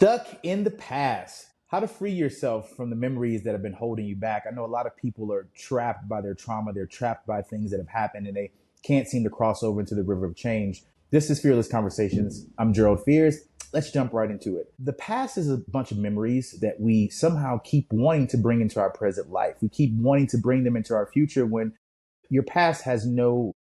Stuck in the past. How to free yourself from the memories that have been holding you back. I know a lot of people are trapped by their trauma. They're trapped by things that have happened and they can't seem to cross over into the river of change. This is Fearless Conversations. I'm Gerald Fears. Let's jump right into it. The past is a bunch of memories that we somehow keep wanting to bring into our present life. We keep wanting to bring them into our future when your past has no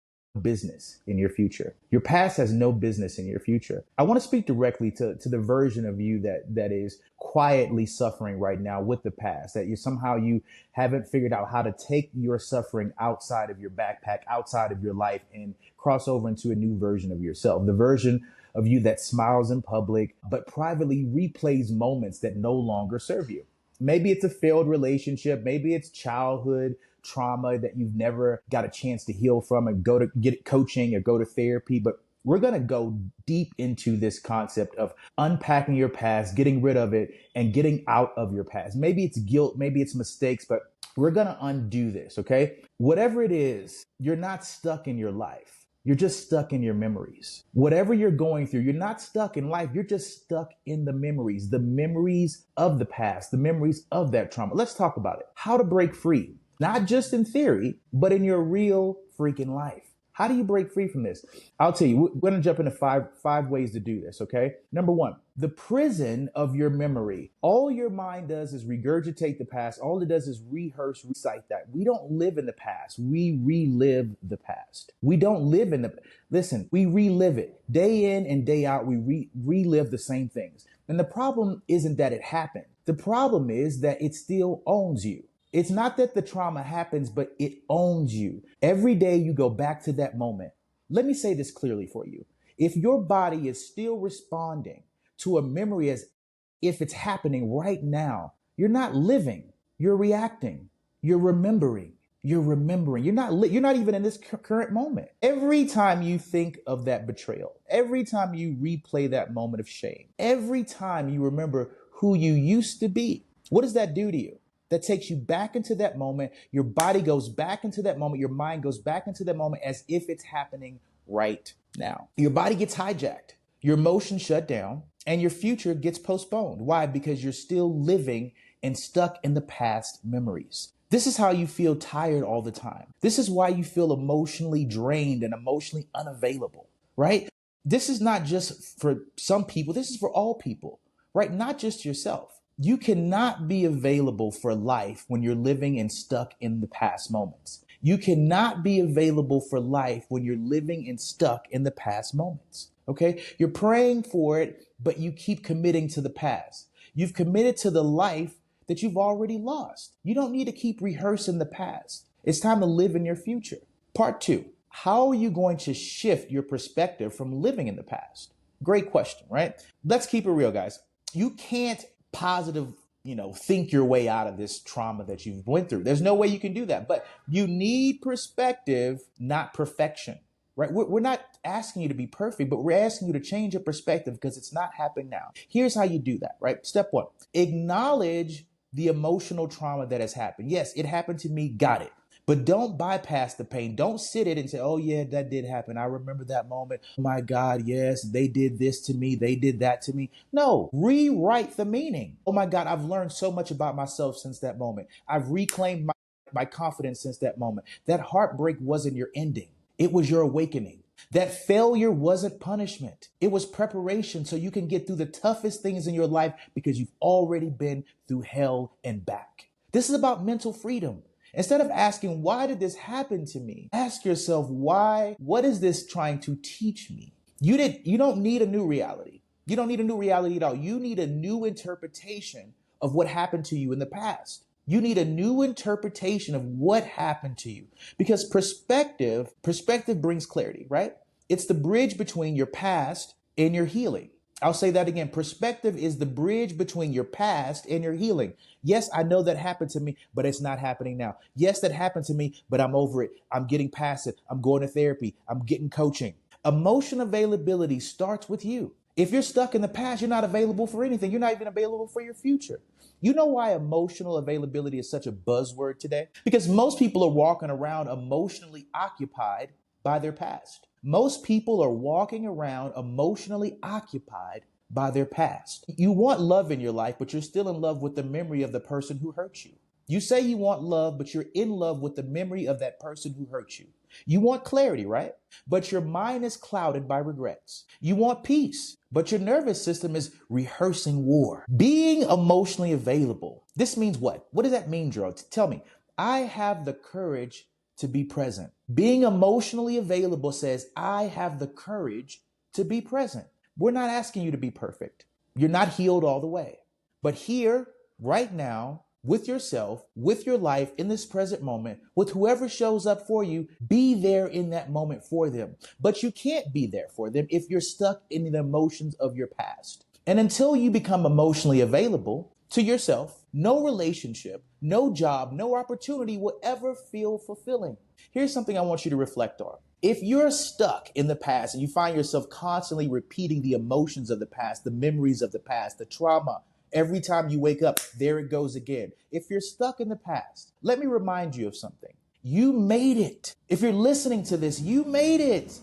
business in your future. Your past has no business in your future. I want to speak directly to the version of you that is quietly suffering right now with the past, that you haven't figured out how to take your suffering outside of your backpack, outside of your life, and cross over into a new version of yourself. The version of you that smiles in public, but privately replays moments that no longer serve you. Maybe it's a failed relationship. Maybe it's childhood trauma that you've never got a chance to heal from and go to get coaching or go to therapy. But we're going to go deep into this concept of unpacking your past, getting rid of it, and getting out of your past. Maybe it's guilt, maybe it's mistakes, but we're going to undo this, okay? Whatever it is, you're not stuck in your life. You're just stuck in your memories. Whatever you're going through, you're not stuck in life. You're just stuck in the memories of the past, the memories of that trauma. Let's talk about it. How to break free, not just in theory, but in your real freaking life. How do you break free from this? I'll tell you, we're going to jump into five ways to do this, okay? Number one, the prison of your memory. All your mind does is regurgitate the past. All it does is rehearse, recite that. We don't live in the past. We relive the past. We don't live in listen, we relive it. Day in and day out, we relive the same things. And the problem isn't that it happened. The problem is that it still owns you. It's not that the trauma happens, but it owns you. Every day you go back to that moment. Let me say this clearly for you. If your body is still responding to a memory as if it's happening right now, you're not living, you're reacting, you're remembering. You're not even in this current moment. Every time you think of that betrayal, every time you replay that moment of shame, every time you remember who you used to be, what does that do to you? That takes you back into that moment. Your body goes back into that moment. Your mind goes back into that moment as if it's happening right now. Your body gets hijacked. Your emotions shut down and your future gets postponed. Why? Because you're still living and stuck in the past memories. This is how you feel tired all the time. This is why you feel emotionally drained and emotionally unavailable, right? This is not just for some people. This is for all people, right? Not just yourself. You cannot be available for life when you're living and stuck in the past moments. You cannot be available for life when you're living and stuck in the past moments. Okay? You're praying for it, but you keep committing to the past. You've committed to the life that you've already lost. You don't need to keep rehearsing the past. It's time to live in your future. Part two, how are you going to shift your perspective from living in the past? Great question, right? Let's keep it real, guys. You can't think your way out of this trauma that you've went through. There's no way you can do that, but you need perspective, not perfection, right? We're not asking you to be perfect, but we're asking you to change your perspective because it's not happening now. Here's how you do that, right? Step one, acknowledge the emotional trauma that has happened. Yes, it happened to me. Got it. But don't bypass the pain. Don't sit it and say, oh yeah, that did happen. I remember that moment. Oh my God, yes, they did this to me. They did that to me. No, rewrite the meaning. Oh my God, I've learned so much about myself since that moment. I've reclaimed my confidence since that moment. That heartbreak wasn't your ending. It was your awakening. That failure wasn't punishment. It was preparation so you can get through the toughest things in your life because you've already been through hell and back. This is about mental freedom. Instead of asking, why did this happen to me? Ask yourself, why? What is this trying to teach me? You don't need a new reality. You don't need a new reality at all. You need a new interpretation of what happened to you in the past. You need a new interpretation of what happened to you because perspective brings clarity, right? It's the bridge between your past and your healing. I'll say that again. Perspective is the bridge between your past and your healing. Yes, I know that happened to me, but it's not happening now. Yes, that happened to me, but I'm over it. I'm getting past it. I'm going to therapy. I'm getting coaching. Emotion availability starts with you. If you're stuck in the past, you're not available for anything. You're not even available for your future. You know why emotional availability is such a buzzword today? Because most people are walking around emotionally occupied by their past. Most people are walking around emotionally occupied by their past. You want love in your life, but you're still in love with the memory of the person who hurt you. You say you want love, but you're in love with the memory of that person who hurt you. You want clarity, right? But your mind is clouded by regrets. You want peace, but your nervous system is rehearsing war. Being emotionally available. This means what? What does that mean, Gerald? Tell me. I have the courage to be present. Being emotionally available says, I have the courage to be present. We're not asking you to be perfect. You're not healed all the way. But here, right now, with yourself, with your life, in this present moment, with whoever shows up for you, be there in that moment for them. But you can't be there for them if you're stuck in the emotions of your past. And until you become emotionally available to yourself, no relationship, no job, no opportunity will ever feel fulfilling. Here's something I want you to reflect on. If you're stuck in the past and you find yourself constantly repeating the emotions of the past, the memories of the past, the trauma, every time you wake up, there it goes again. If you're stuck in the past, let me remind you of something. You made it. If you're listening to this, you made it.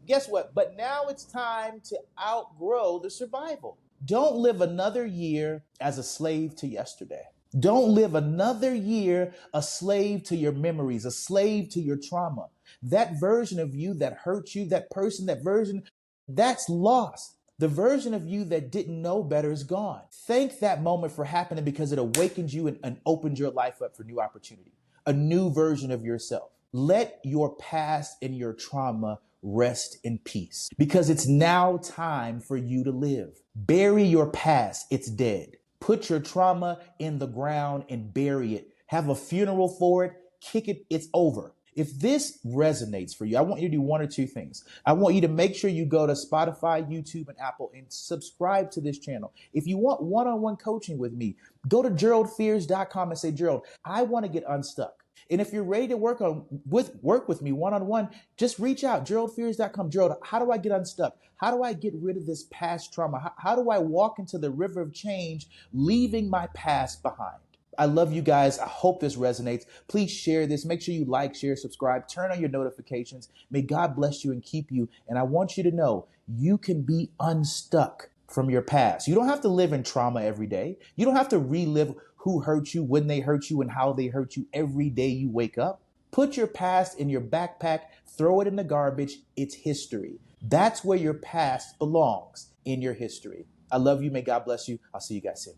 Guess what? But now it's time to outgrow the survival. Don't live another year as a slave to yesterday. Don't live another year a slave to your memories, a slave to your trauma. That version of you that hurt you, that person, that version, that's lost. The version of you that didn't know better is gone. Thank that moment for happening because it awakened you and opened your life up for new opportunity, a new version of yourself. Let your past and your trauma rest in peace because it's now time for you to live. Bury your past. It's dead. Put your trauma in the ground and bury it. Have a funeral for it. Kick it. It's over. If this resonates for you, I want you to do one or two things. I want you to make sure you go to Spotify, YouTube, and Apple and subscribe to this channel. If you want one-on-one coaching with me, go to geraldfears.com and say, Gerald, I want to get unstuck. And if you're ready to work with me one-on-one, just reach out, geraldfears.com. Gerald, how do I get unstuck? How do I get rid of this past trauma? How do I walk into the river of change, leaving my past behind? I love you guys. I hope this resonates. Please share this. Make sure you like, share, subscribe, turn on your notifications. May God bless you and keep you. And I want you to know you can be unstuck from your past. You don't have to live in trauma every day. You don't have to relive who hurt you, when they hurt you, and how they hurt you every day you wake up. Put your past in your backpack, throw it in the garbage. It's history. That's where your past belongs, in your history. I love you. May God bless you. I'll see you guys soon.